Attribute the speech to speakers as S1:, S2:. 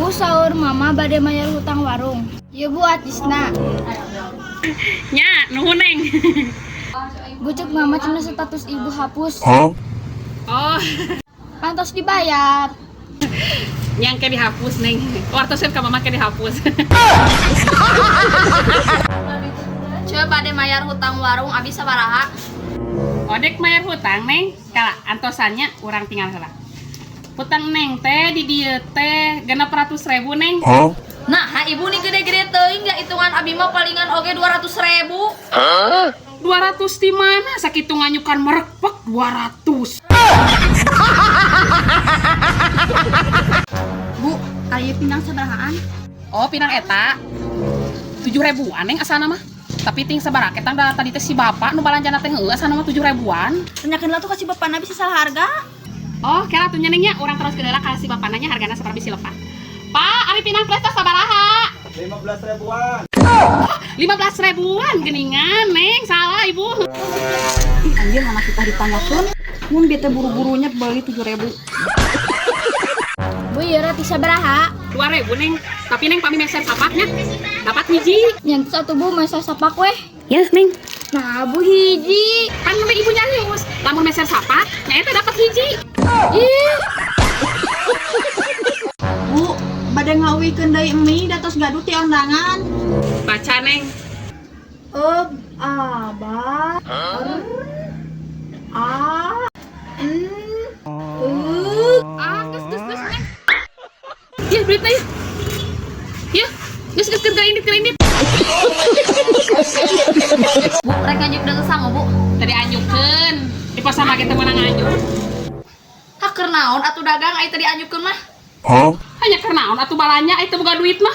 S1: Bu, sahur mama bade mayar hutang warung. Iya bu, atisna.
S2: Nya, nuhun neng.
S1: Bu, cek mama cina status ibu hapus.
S2: Oh,
S1: Pantos dibayar.
S2: yang ke dihapus neng. Wartosan ka mama ke dihapus.
S1: Coba bade mayar hutang warung abis sabaraha.
S2: Odek mayar hutang neng. Kala antosannya urang tinggal salah. Hutang neng teh di dieu teh 600.000 neng.
S1: Nah, ibu nih gede-gede teuing ya hitungan abi mah palingan oge 200.000.
S2: 200 di mana? Sakitu nganyukan merekpek 200.
S1: Bu, kali pinang sabarahaan?
S2: Oh, pinang eta 7.000-an neng asana mah. Tapi ting sabaraha ketang da tadi teh si bapak nu balanjana teh heueuh asana mah 7.000-an.
S1: Tanyakeun lah tuh kasih bapak nabi salah harga.
S2: Oh, kira tuh nyenengnya orang terus kedeula kasih bapak nanya hargana sabar bisi lepat. Pak, ari pinang presta sabaraha?
S3: 15.000-an.
S2: 15.000-an geningan, neng. Salah, Ibu.
S1: Anjir mana kita ditanyakeun, mun bete buru-burunya beli 7.000. Bu, ieu rati sabaraha?
S2: 2.000, neng. Tapi neng pami meser sapaknya dapat hiji.
S1: Yang satu bu meser sapak weh.
S2: Ya, neng.
S1: Nah, bu hiji.
S2: Kan sampai ibu nyarius. Lamun meser sapak, nyata dapat hiji.
S1: Ih,
S4: Bu, bade ngawikeun deui emi datos gaduh ti ondangan.
S2: Baca, neng.
S4: Abah.
S2: Ges, neng. Ya, duitnya ya. Ya, ges, kerindit.
S1: bu, rek nganjuk dengan sango bu.
S2: Tadi anyukeun. Di pas sama kita menang anyuk.
S1: Haker naon atuh dagang ai tadi anyukeun mah.
S2: Hanya karena atuh balanya itu boga duit mah.